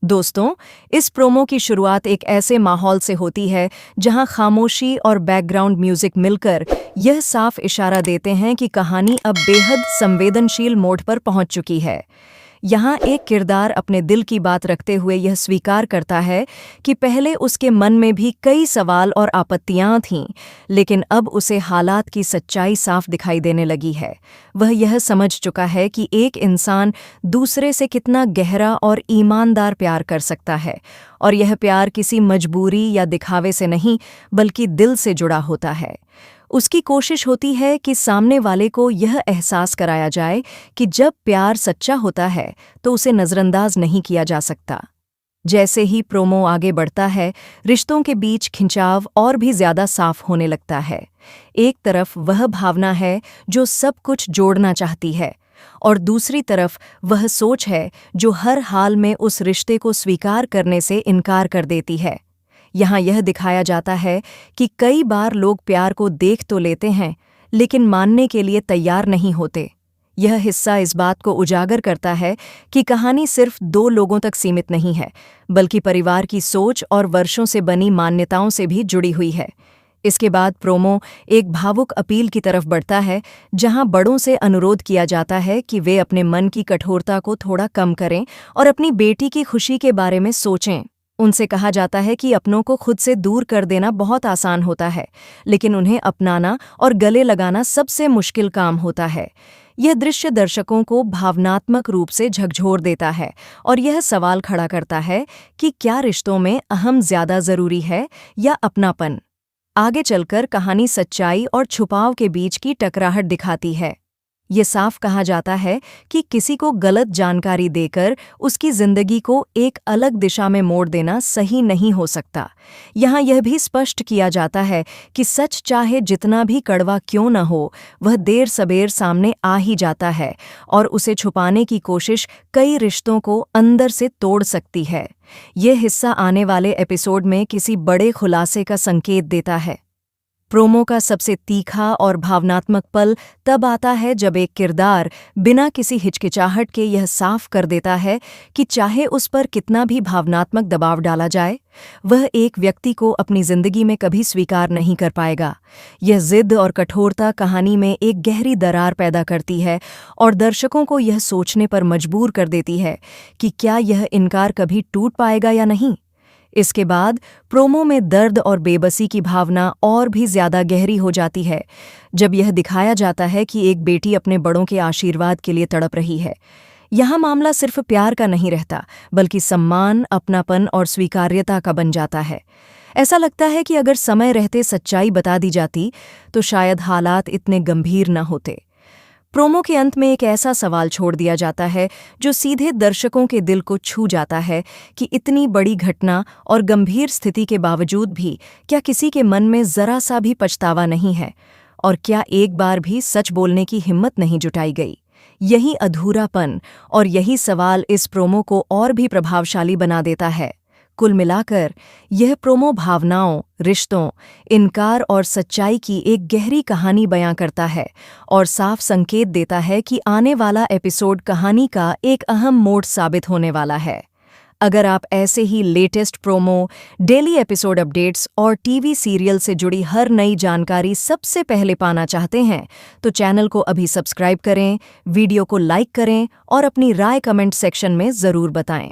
दोस्तों, इस प्रोमो की शुरुआत एक ऐसे माहौल से होती है जहां खामोशी और बैकग्राउंड म्यूजिक मिलकर यह साफ इशारा देते हैं कि कहानी अब बेहद संवेदनशील मोड़ पर पहुंच चुकी है। यहाँ एक किरदार अपने दिल की बात रखते हुए यह स्वीकार करता है कि पहले उसके मन में भी कई सवाल और आपत्तियां थीं, लेकिन अब उसे हालात की सच्चाई साफ दिखाई देने लगी है। वह यह समझ चुका है कि एक इंसान दूसरे से कितना गहरा और ईमानदार प्यार कर सकता है, और यह प्यार किसी मजबूरी या दिखावे से नहीं बल्कि दिल से जुड़ा होता है। उसकी कोशिश होती है कि सामने वाले को यह एहसास कराया जाए कि जब प्यार सच्चा होता है तो उसे नज़रअंदाज नहीं किया जा सकता। जैसे ही प्रोमो आगे बढ़ता है, रिश्तों के बीच खिंचाव और भी ज़्यादा साफ होने लगता है। एक तरफ वह भावना है जो सब कुछ जोड़ना चाहती है, और दूसरी तरफ वह सोच है जो हर हाल में उस रिश्ते को स्वीकार करने से इनकार कर देती है। यहाँ यह दिखाया जाता है कि कई बार लोग प्यार को देख तो लेते हैं, लेकिन मानने के लिए तैयार नहीं होते। यह हिस्सा इस बात को उजागर करता है कि कहानी सिर्फ दो लोगों तक सीमित नहीं है, बल्कि परिवार की सोच और वर्षों से बनी मान्यताओं से भी जुड़ी हुई है। इसके बाद प्रोमो एक भावुक अपील की तरफ बढ़ता है, जहां बड़ों से अनुरोध किया जाता है कि वे अपने मन की कठोरता को थोड़ा कम करें और अपनी बेटी की खुशी के बारे में सोचें। उनसे कहा जाता है कि अपनों को खुद से दूर कर देना बहुत आसान होता है, लेकिन उन्हें अपनाना और गले लगाना सबसे मुश्किल काम होता है। यह दृश्य दर्शकों को भावनात्मक रूप से झकझोर देता है और यह सवाल खड़ा करता है कि क्या रिश्तों में अहम ज़्यादा ज़रूरी है या अपनापन। आगे चलकर कहानी सच्चाई और छुपाव के बीच की टकराहट दिखाती है। ये साफ कहा जाता है कि किसी को गलत जानकारी देकर उसकी जिंदगी को एक अलग दिशा में मोड़ देना सही नहीं हो सकता। यहाँ यह भी स्पष्ट किया जाता है कि सच चाहे जितना भी कड़वा क्यों न हो, वह देर सबेर सामने आ ही जाता है, और उसे छुपाने की कोशिश कई रिश्तों को अंदर से तोड़ सकती है। यह हिस्सा आने वाले एपिसोड में किसी बड़े खुलासे का संकेत देता है। प्रोमो का सबसे तीखा और भावनात्मक पल तब आता है जब एक किरदार बिना किसी हिचकिचाहट के यह साफ कर देता है कि चाहे उस पर कितना भी भावनात्मक दबाव डाला जाए, वह एक व्यक्ति को अपनी जिंदगी में कभी स्वीकार नहीं कर पाएगा। यह जिद और कठोरता कहानी में एक गहरी दरार पैदा करती है और दर्शकों को यह सोचने पर मजबूर कर देती है कि क्या यह इनकार कभी टूट पाएगा या नहीं। इसके बाद प्रोमो में दर्द और बेबसी की भावना और भी ज्यादा गहरी हो जाती है, जब यह दिखाया जाता है कि एक बेटी अपने बड़ों के आशीर्वाद के लिए तड़प रही है। यहाँ मामला सिर्फ प्यार का नहीं रहता, बल्कि सम्मान, अपनापन और स्वीकार्यता का बन जाता है। ऐसा लगता है कि अगर समय रहते सच्चाई बता दी जाती तो शायद हालात इतने गंभीर न होते। प्रोमो के अंत में एक ऐसा सवाल छोड़ दिया जाता है जो सीधे दर्शकों के दिल को छू जाता है कि इतनी बड़ी घटना और गंभीर स्थिति के बावजूद भी क्या किसी के मन में जरा सा भी पछतावा नहीं है, और क्या एक बार भी सच बोलने की हिम्मत नहीं जुटाई गई। यही अधूरापन और यही सवाल इस प्रोमो को और भी प्रभावशाली बना देता है। कुल मिलाकर यह प्रोमो भावनाओं, रिश्तों, इनकार और सच्चाई की एक गहरी कहानी बयां करता है और साफ संकेत देता है कि आने वाला एपिसोड कहानी का एक अहम मोड़ साबित होने वाला है। अगर आप ऐसे ही latest promo, daily episode updates और टीवी सीरियल से जुड़ी हर नई जानकारी सबसे पहले पाना चाहते हैं, तो चैनल को अभी सब्सक्राइब करें, वीडियो को लाइक करें और अपनी राय कमेंट सेक्शन में ज़रूर बताएं।